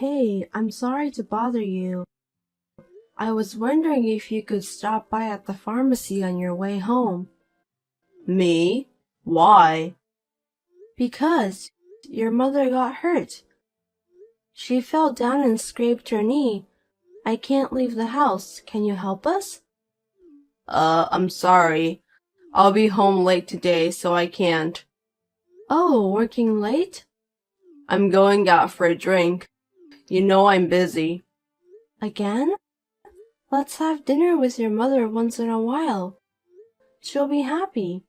Hey, I'm sorry to bother you. I was wondering if you could stop by at the pharmacy on your way home. Me? Why? Because your mother got hurt. She fell down and scraped her knee. I can't leave the house. Can you help us? I'm sorry. I'll be home late today, so I can't. Oh, working late? I'm going out for a drink. You know I'm busy. Again? Let's have dinner with your mother once in a while. She'll be happy.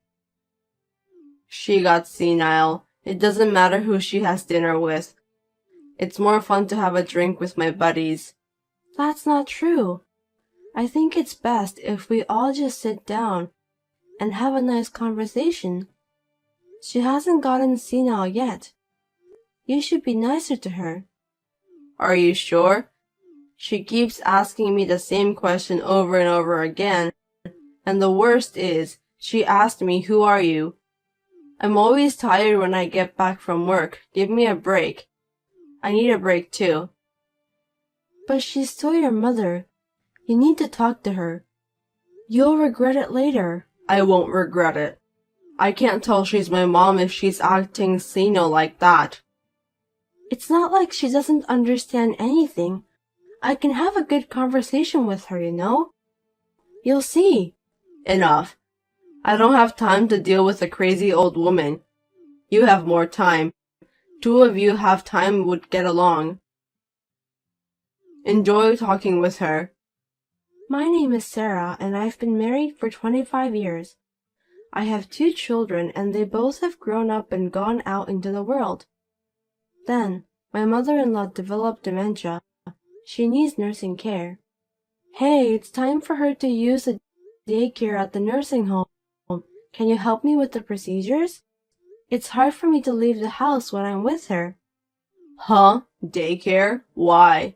She got senile. It doesn't matter who she has dinner with. It's more fun to have a drink with my buddies. That's not true. I think it's best if we all just sit down and have a nice conversation. She hasn't gotten senile yet. You should be nicer to her. Are you sure? She keeps asking me the same question over and over again. And the worst is, she asked me, "Who are you?" I'm always tired when I get back from work. Give me a break. I need a break too. But she's still your mother. You need to talk to her. You'll regret it later. I won't regret it. I can't tell she's my mom if she's acting senile like that. It's not like she doesn't understand anything. I can have a good conversation with her, you know? You'll see. Enough. I don't have time to deal with a crazy old woman. You have more time. Two of you have time would get along. Enjoy talking with her. My name is Sarah, and I've been married for 25 years. I have 2 children, and they both have grown up and gone out into the world. Then, my mother-in-law developed dementia. She needs nursing care. Hey, it's time for her to use the daycare at the nursing home. Can you help me with the procedures? It's hard for me to leave the house when I'm with her. Huh? Daycare? Why?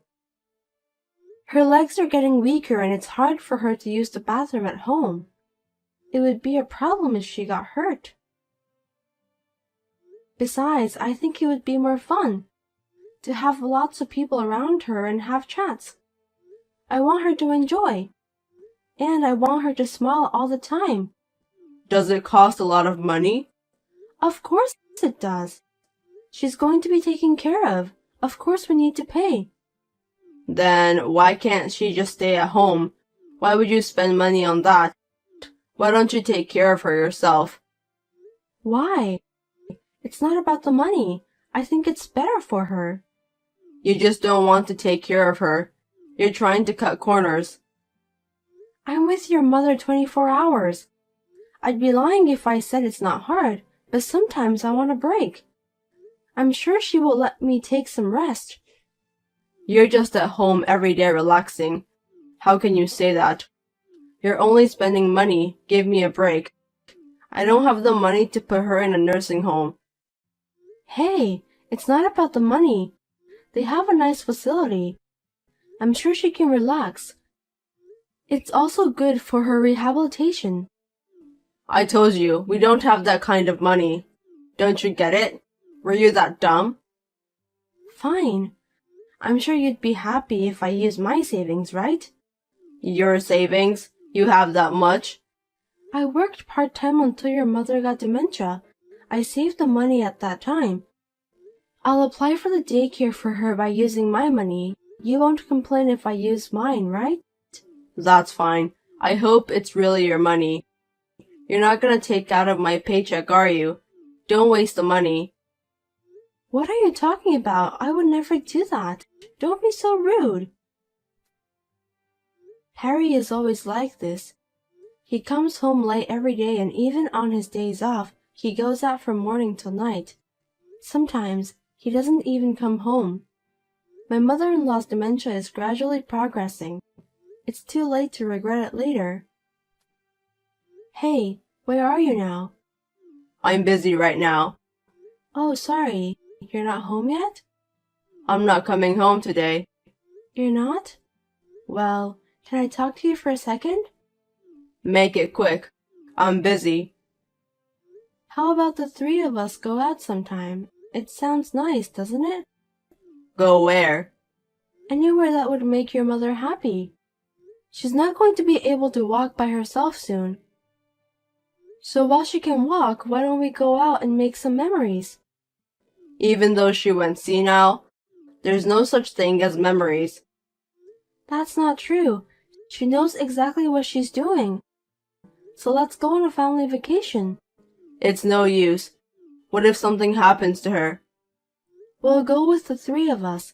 Her legs are getting weaker and it's hard for her to use the bathroom at home. It would be a problem if she got hurt. Besides, I think it would be more fun to have lots of people around her and have chats. I want her to enjoy. And I want her to smile all the time. Does it cost a lot of money? Of course it does. She's going to be taken care of. Of course we need to pay. Then why can't she just stay at home? Why would you spend money on that? Why don't you take care of her yourself? Why? It's not about the money. I think it's better for her. You just don't want to take care of her. You're trying to cut corners. I'm with your mother 24 hours. I'd be lying if I said it's not hard, but sometimes I want a break. I'm sure she will let me take some rest. You're just at home every day relaxing. How can you say that? You're only spending money. Give me a break. I don't have the money to put her in a nursing home. Hey, it's not about the money. They have a nice facility. I'm sure she can relax. It's also good for her rehabilitation. I told you, we don't have that kind of money. Don't you get it? Were you that dumb? Fine. I'm sure you'd be happy if I used my savings, right? Your savings? You have that much? I worked part-time until your mother got dementia. I saved the money at that time. I'll apply for the daycare for her by using my money. You won't complain if I use mine, right? That's fine. I hope it's really your money. You're not gonna take out of my paycheck, are you? Don't waste the money. What are you talking about? I would never do that. Don't be so rude. Harry is always like this. He comes home late every day and even on his days off, he goes out from morning till night. Sometimes, he doesn't even come home. My mother-in-law's dementia is gradually progressing. It's too late to regret it later. Hey, where are you now? I'm busy right now. Oh, sorry. You're not home yet? I'm not coming home today. You're not? Well, can I talk to you for a second? Make it quick. I'm busy. How about the 3 of us go out sometime? It sounds nice, doesn't it? Go where? Anywhere that would make your mother happy. She's not going to be able to walk by herself soon. So while she can walk, why don't we go out and make some memories? Even though she went senile, there's no such thing as memories. That's not true. She knows exactly what she's doing. So let's go on a family vacation. It's no use. What if something happens to her? We'll go with the three of us.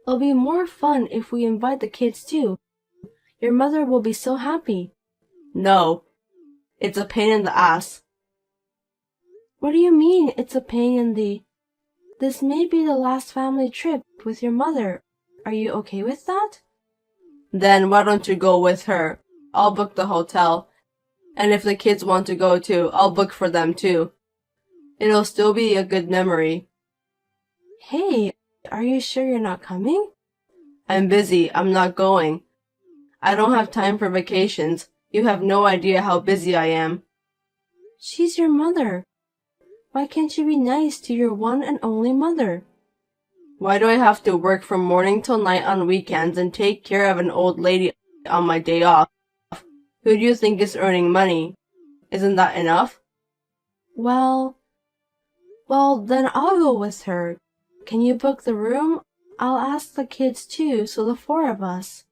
It'll be more fun if we invite the kids too. Your mother will be so happy. No. It's a pain in the ass. What do you mean it's a pain in the... This may be the last family trip with your mother. Are you okay with that? Then why don't you go with her? I'll book the hotel. And if the kids want to go too, I'll book for them too. It'll still be a good memory. Hey, are you sure you're not coming? I'm busy. I'm not going. I don't have time for vacations. You have no idea how busy I am. She's your mother. Why can't you be nice to your one and only mother? Why do I have to work from morning till night on weekends and take care of an old lady on my day off? Who do you think is earning money? Isn't that enough? Well, then I'll go with her. Can you book the room? I'll ask the kids too, so the four of us.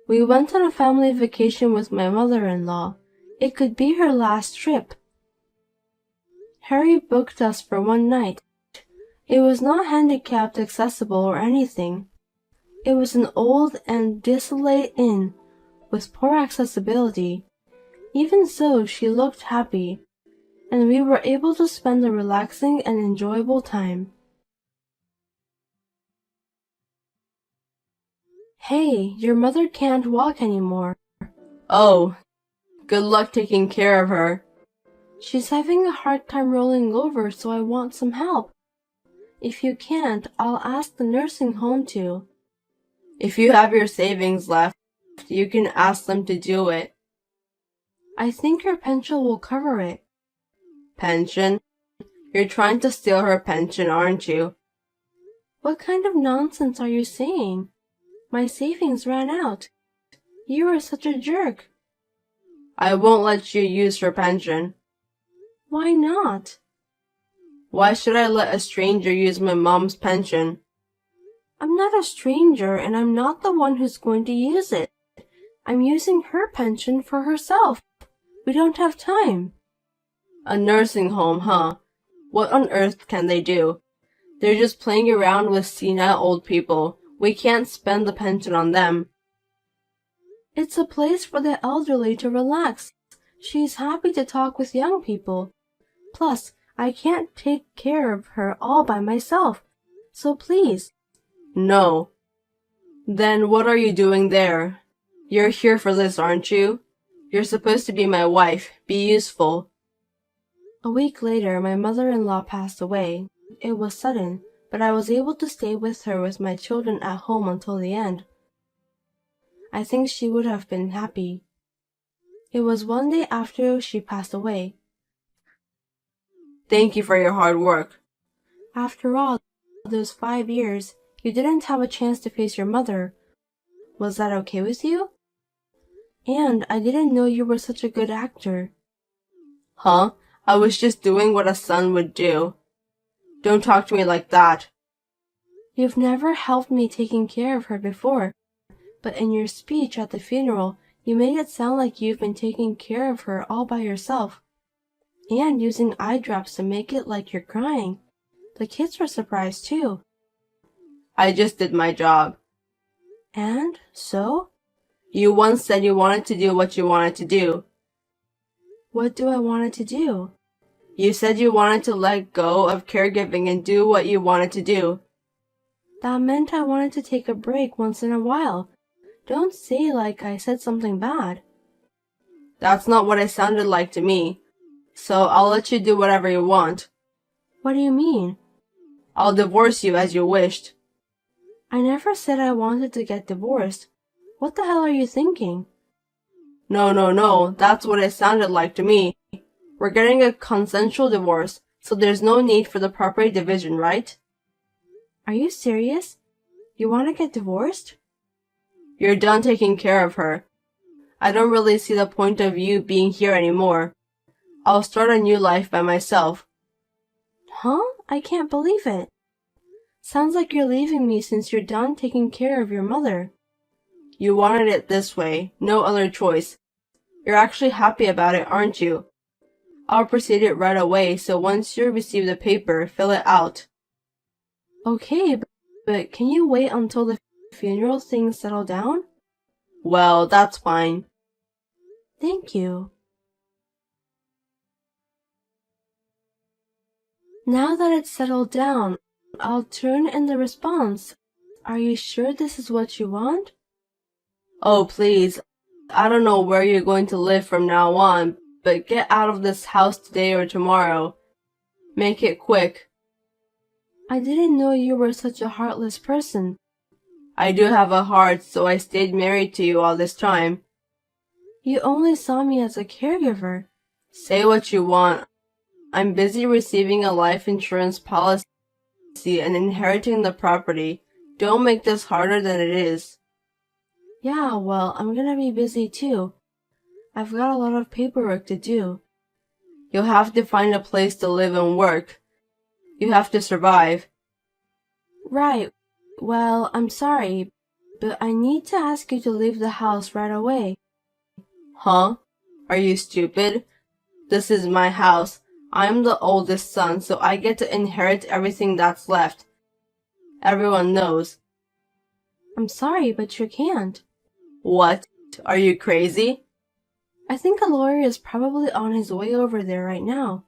We went on a family vacation with my mother-in-law. It could be her last trip. Harry booked us for one night. It was not handicapped accessible or anything. It was an old and desolate inn with poor accessibility. Even so, she looked happy, and we were able to spend a relaxing and enjoyable time. Hey, your mother can't walk anymore. Oh, good luck taking care of her. She's having a hard time rolling over, so I want some help. If you can't, I'll ask the nursing home to. If you have your savings left, you can ask them to do it. I think her pension will cover it. Pension? You're trying to steal her pension, aren't you? What kind of nonsense are you saying? My savings ran out. You are such a jerk. I won't let you use her pension. Why not? Why should I let a stranger use my mom's pension? I'm not a stranger, and I'm not the one who's going to use it. I'm using her pension for herself. We don't have time. A nursing home, huh? What on earth can they do? They're just playing around with senile old people. We can't spend the pension on them. It's a place for the elderly to relax. She's happy to talk with young people. Plus, I can't take care of her all by myself. So please. No. Then what are you doing there? You're here for this, aren't you? You're supposed to be my wife. Be useful. A week later, my mother-in-law passed away. It was sudden, but I was able to stay with her with my children at home until the end. I think she would have been happy. It was one day after she passed away. Thank you for your hard work. After all, those 5 years, you didn't have a chance to face your mother. Was that okay with you? And I didn't know you were such a good actor. Huh? I was just doing what a son would do. Don't talk to me like that. You've never helped me taking care of her before, but in your speech at the funeral, you made it sound like you've been taking care of her all by yourself, and using eye drops to make it like you're crying. The kids were surprised too. I just did my job. And so? You once said you wanted to do what you wanted to do. What do I want to do? You said you wanted to let go of caregiving and do what you wanted to do. That meant I wanted to take a break once in a while. Don't say like I said something bad. That's not what it sounded like to me. So I'll let you do whatever you want. What do you mean? I'll divorce you as you wished. I never said I wanted to get divorced. What the hell are you thinking? No, that's what it sounded like to me. We're getting a consensual divorce, so there's no need for the property division, right? Are you serious? You want to get divorced? You're done taking care of her. I don't really see the point of you being here anymore. I'll start a new life by myself. Huh? I can't believe it. Sounds like you're leaving me since you're done taking care of your mother. You wanted it this way, no other choice. You're actually happy about it, aren't you? I'll proceed it right away, so once you receive the paper, fill it out. Okay, but can you wait until the funeral things settle down? Well, that's fine. Thank you. Now that it's settled down, I'll turn in the response. Are you sure this is what you want? Oh, please. I don't know where you're going to live from now on, but get out of this house today or tomorrow. Make it quick. I didn't know you were such a heartless person. I do have a heart, so I stayed married to you all this time. You only saw me as a caregiver. Say what you want. I'm busy receiving a life insurance policy and inheriting the property. Don't make this harder than it is. Yeah, well, I'm gonna be busy too. I've got a lot of paperwork to do. You'll have to find a place to live and work. You have to survive. Right. Well, I'm sorry, but I need to ask you to leave the house right away. Huh? Are you stupid? This is my house. I'm the oldest son, so I get to inherit everything that's left. Everyone knows. I'm sorry, but you can't. What? Are you crazy? I think a lawyer is probably on his way over there right now.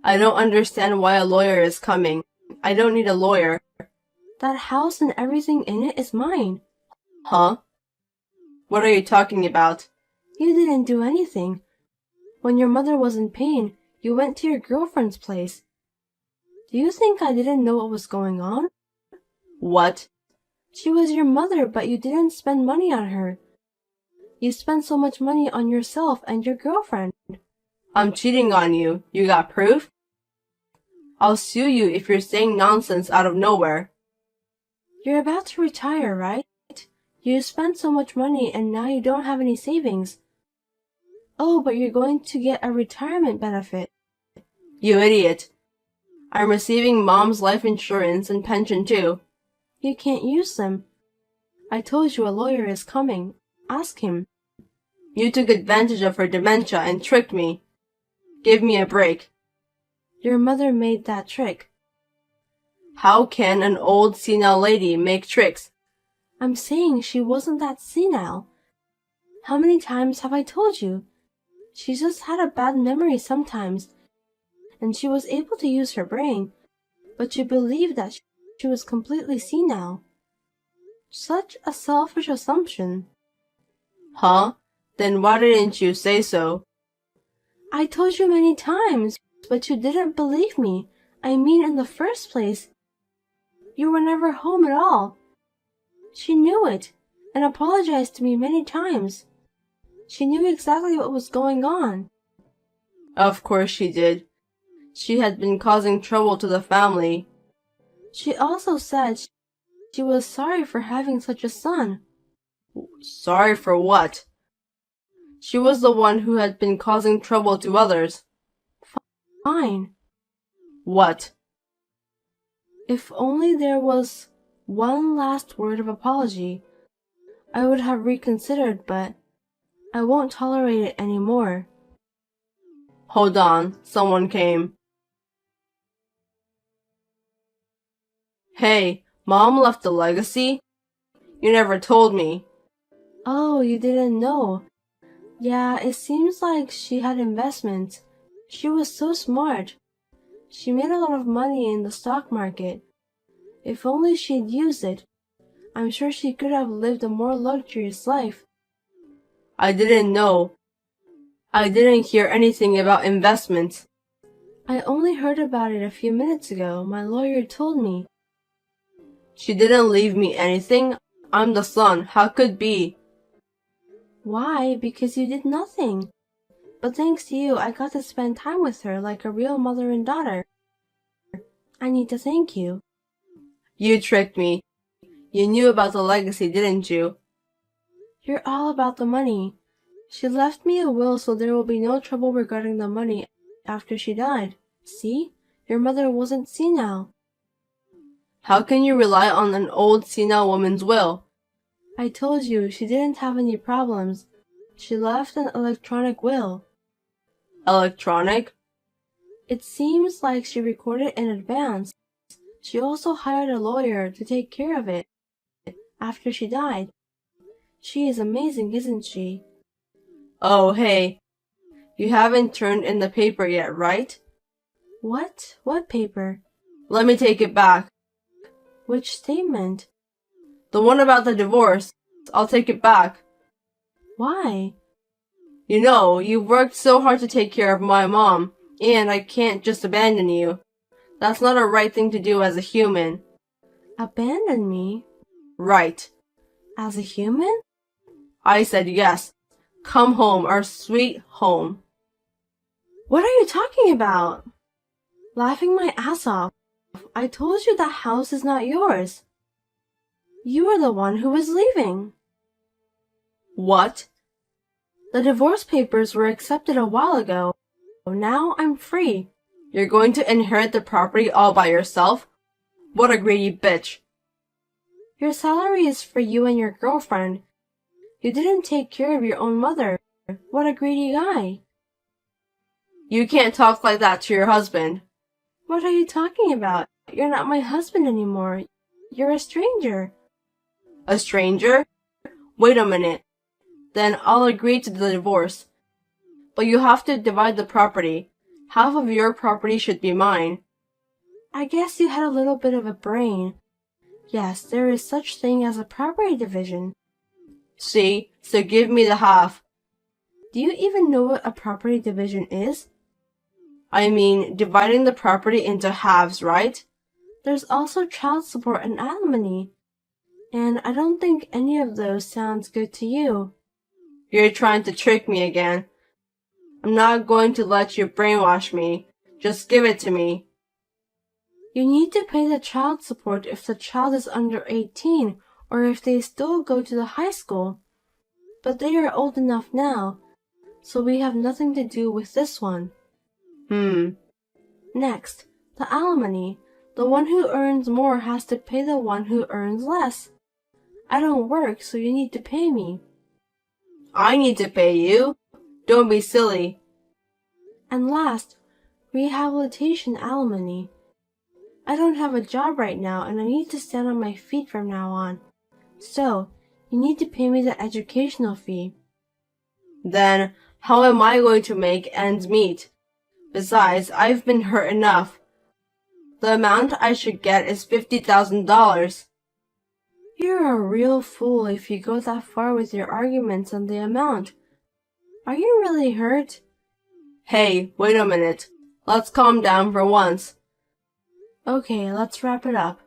I don't understand why a lawyer is coming. I don't need a lawyer. That house and everything in it is mine. Huh? What are you talking about? You didn't do anything. When your mother was in pain, you went to your girlfriend's place. Do you think I didn't know what was going on? What? She was your mother, but you didn't spend money on her. You spent so much money on yourself and your girlfriend. I'm cheating on you. You got proof? I'll sue you if you're saying nonsense out of nowhere. You're about to retire, right? You spent so much money and now you don't have any savings. Oh, but you're going to get a retirement benefit. You idiot. I'm receiving Mom's life insurance and pension too. You can't use them. I told you a lawyer is coming. Ask him. You took advantage of her dementia and tricked me. Give me a break. Your mother made that trick. How can an old senile lady make tricks? I'm saying she wasn't that senile. How many times have I told you? She just had a bad memory sometimes, and she was able to use her brain, but you believed that she was completely senile. Such a selfish assumption. Huh? Then why didn't you say so? I told you many times, but you didn't believe me. I mean, in the first place, you were never home at all. She knew it, and apologized to me many times. She knew exactly what was going on. Of course she did. She had been causing trouble to the family. She also said she was sorry for having such a son. Sorry for what? She was the one who had been causing trouble to others. Fine. What? If only there was one last word of apology, I would have reconsidered, but I won't tolerate it anymore. Hold on, someone came. Hey, Mom left a legacy? You never told me. Oh, you didn't know. Yeah, it seems like she had investments. She was so smart. She made a lot of money in the stock market. If only she'd used it, I'm sure she could have lived a more luxurious life. I didn't know. I didn't hear anything about investments. I only heard about it a few minutes ago. My lawyer told me. She didn't leave me anything. I'm the son. How could be? Why? Because you did nothing. But thanks to you, I got to spend time with her like a real mother and daughter. I need to thank you. You tricked me. You knew about the legacy, didn't you? You're all about the money. She left me a will so there will be no trouble regarding the money after she died. See? Your mother wasn't senile. How can you rely on an old senile woman's will? I told you she didn't have any problems. She left an electronic will. Electronic? It seems like she recorded in advance. She also hired a lawyer to take care of it after she died. She is amazing, isn't she? Oh, hey. You haven't turned in the paper yet, right? What? What paper? Let me take it back. Which statement? The one about the divorce. I'll take it back. Why? You know, you've worked so hard to take care of my mom, and I can't just abandon you. That's not a right thing to do as a human. Abandon me? Right. As a human? I said yes. Come home, our sweet home. What are you talking about? Laughing my ass off. I told you that house is not yours. You are the one who was leaving. What? The divorce papers were accepted a while ago. Now I'm free. You're going to inherit the property all by yourself? What a greedy bitch. Your salary is for you and your girlfriend. You didn't take care of your own mother. What a greedy guy. You can't talk like that to your husband. What are you talking about? You're not my husband anymore. You're a stranger. A stranger? Wait a minute. Then I'll agree to the divorce. But you have to divide the property. Half of your property should be mine. I guess you had a little bit of a brain. Yes, there is such thing as a property division. See? So give me the half. Do you even know what a property division is? I mean, dividing the property into halves, right? There's also child support and alimony. And I don't think any of those sounds good to you. You're trying to trick me again. I'm not going to let you brainwash me. Just give it to me. You need to pay the child support if the child is under 18 or if they still go to the high school. But they are old enough now, so we have nothing to do with this one. Next, the alimony. The one who earns more has to pay the one who earns less. I don't work, so you need to pay me. I need to pay you? Don't be silly. And last, rehabilitation alimony. I don't have a job right now and I need to stand on my feet from now on. So, you need to pay me the educational fee. Then, how am I going to make ends meet? Besides, I've been hurt enough. The amount I should get is $50,000. You're a real fool if you go that far with your arguments on the amount. Are you really hurt? Hey, wait a minute. Let's calm down for once. Okay, let's wrap it up.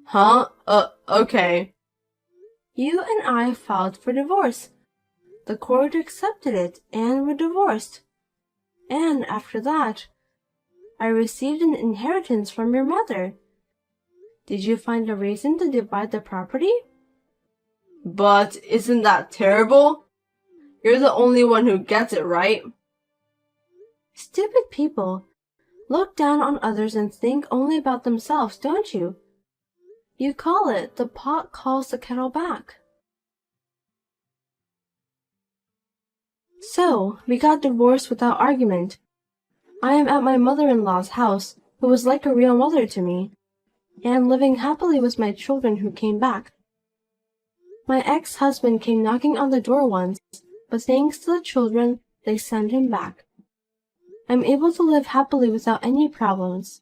Huh? Okay. You and I filed for divorce. The court accepted it and we're divorced. And after that, I received an inheritance from your mother. Did you find a reason to divide the property? But isn't that terrible? You're the only one who gets it, right? Stupid people look down on others and think only about themselves, don't you? You call it the pot calls the kettle back. So, we got divorced without argument. I am at my mother-in-law's house, who was like a real mother to me, and living happily with my children who came back. My ex-husband came knocking on the door once, but thanks to the children, they sent him back. I'm able to live happily without any problems.